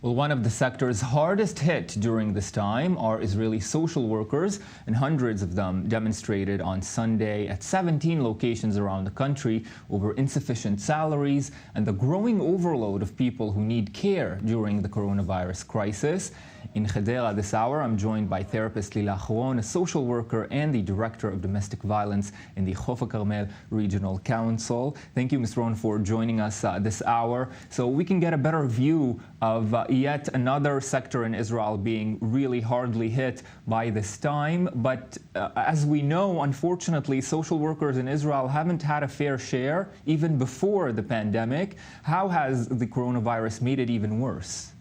Well, one of the sectors hardest hit during this time are Israeli social workers, and hundreds of them demonstrated on Sunday at 17 locations around the country over insufficient salaries and the growing overload of people who need care during the coronavirus crisis. In Hadera this hour, I'm joined by therapist Lila Achron, a social worker and the director of domestic violence in the Hofa Carmel Regional Council. Thank you, Ms. Ron, for joining us this hour so we can get a better view of yet another sector in Israel being really hardly hit by this time. But as we know, unfortunately, social workers in Israel haven't had a fair share even before the pandemic. How has the coronavirus made it even worse?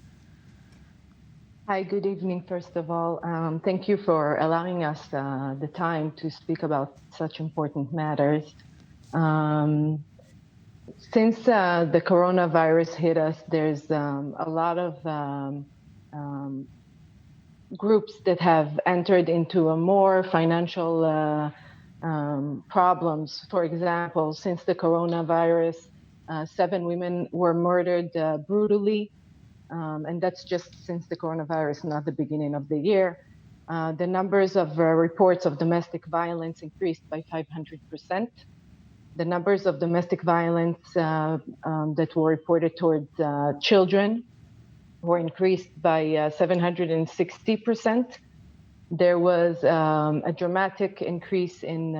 Hi, good evening, first of all. Thank you for allowing us the time to speak about such important matters. Since the coronavirus hit us, there's a lot of groups that have entered into a more financial problems. For example, since the coronavirus, 7 women were murdered brutally. And that's just since the coronavirus, not the beginning of the year. The numbers of reports of domestic violence increased by 500%. The numbers of domestic violence that were reported towards children were increased by 760%. There was a dramatic increase in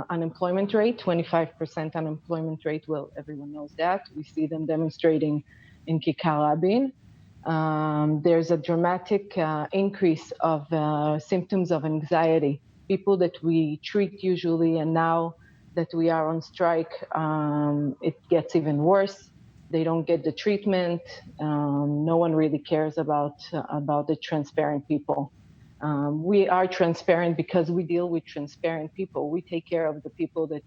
unemployment rate, 25% unemployment rate. Well, everyone knows that. We see them demonstrating in Kikar Rabin. There's a dramatic increase of symptoms of anxiety. People that we treat usually, and now that we are on strike, it gets even worse. They don't get the treatment. No one really cares about the transparent people. We are transparent because we deal with transparent people. We take care of the people that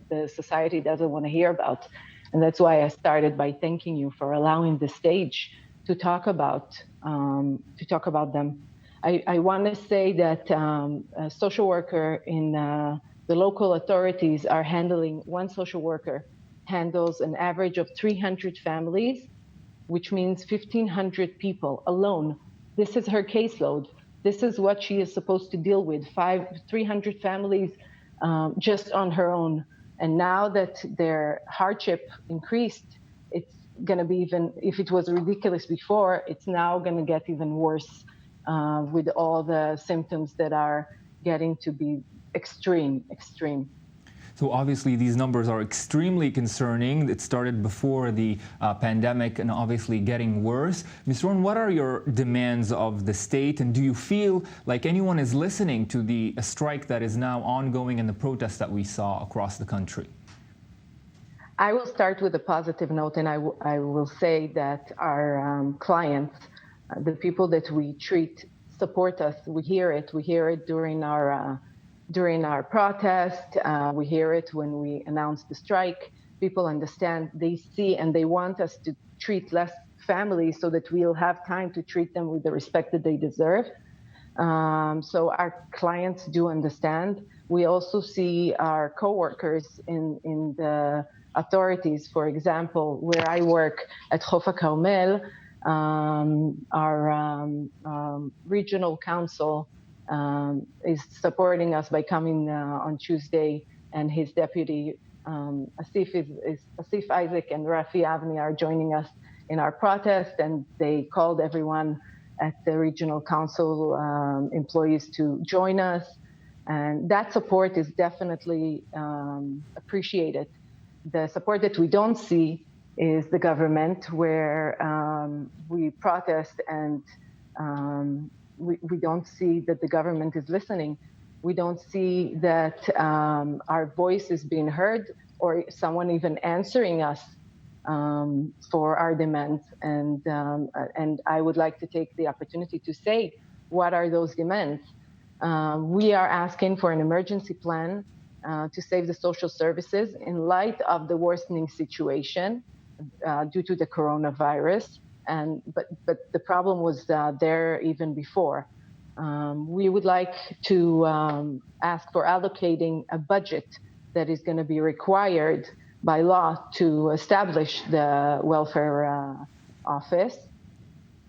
the society doesn't want to hear about. And that's why I started by thanking you for allowing the stage to talk about them. I want to say that a social worker in the local authorities are handling, one social worker handles an average of 300 families, which means 1,500 people alone. This is her caseload. This is what she is supposed to deal with, 300 families just on her own. And now that their hardship increased, it's going to be even, if it was ridiculous before, it's now going to get even worse with all the symptoms that are getting to be extreme. So obviously these numbers are extremely concerning. It started before the pandemic and obviously getting worse. Ms. Ron, what are your demands of the state, and do you feel like anyone is listening to the strike that is now ongoing and the protests that we saw across the country? I will start with a positive note, and I will say that our clients, the people that we treat, support us. We hear it during our protest, we hear it when we announce the strike. People understand, they see, and they want us to treat less families so that we'll have time to treat them with the respect that they deserve. So our clients do understand. We also see our coworkers in the authorities. For example, where I work at Hofa Carmel, our regional council is supporting us by coming on Tuesday, and his deputy, Asif Isaac and Rafi Avni are joining us in our protest, and they called everyone at the regional council employees to join us. And that support is definitely appreciated. The support that we don't see is the government, where we protest and we don't see that the government is listening. We don't see that our voice is being heard, or someone even answering us for our demands. And I would like to take the opportunity to say, what are those demands? We are asking for an emergency plan to save the social services in light of the worsening situation due to the coronavirus. But the problem was there even before. We would like to ask for allocating a budget that is going to be required by law to establish the welfare office.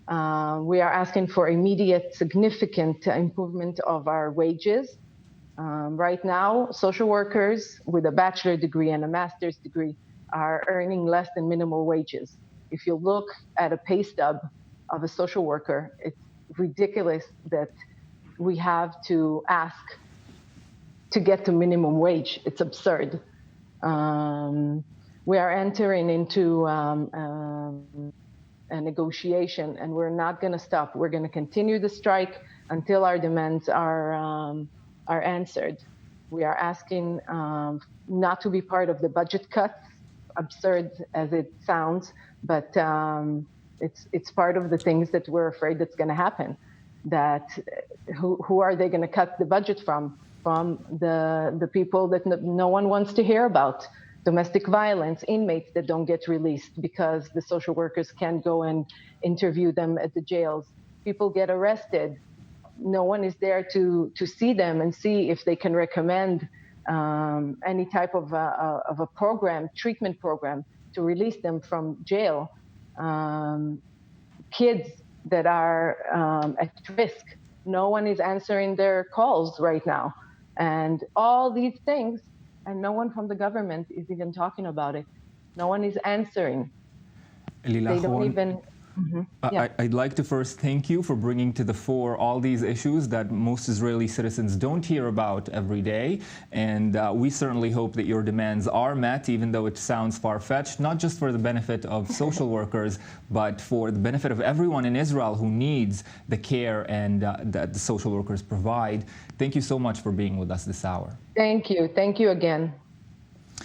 We are asking for immediate, significant improvement of our wages. Right now, social workers with a bachelor degree and a master's degree are earning less than minimum wages. If you look at a pay stub of a social worker, it's ridiculous that we have to ask to get to minimum wage. It's absurd. We are entering into a negotiation, and we're not going to stop. We're going to continue the strike until our demands are answered. We are asking not to be part of the budget cuts, absurd as it sounds, but it's part of the things that we're afraid that's going to happen. That who are they going to cut the budget from? From the people that no one wants to hear about. Domestic violence, inmates that don't get released because the social workers can't go and interview them at the jails. People get arrested. No one is there to see them and see if they can recommend any type of a program, treatment program, to release them from jail. Kids that are at risk. No one is answering their calls right now. And all these things, and no one from the government is even talking about it. No one is answering. They don't even... I'd like to first thank you for bringing to the fore all these issues that most Israeli citizens don't hear about every day. And we certainly hope that your demands are met, even though it sounds far-fetched, not just for the benefit of social workers, but for the benefit of everyone in Israel who needs the care and that the social workers provide. Thank you so much for being with us this hour. Thank you. Thank you again.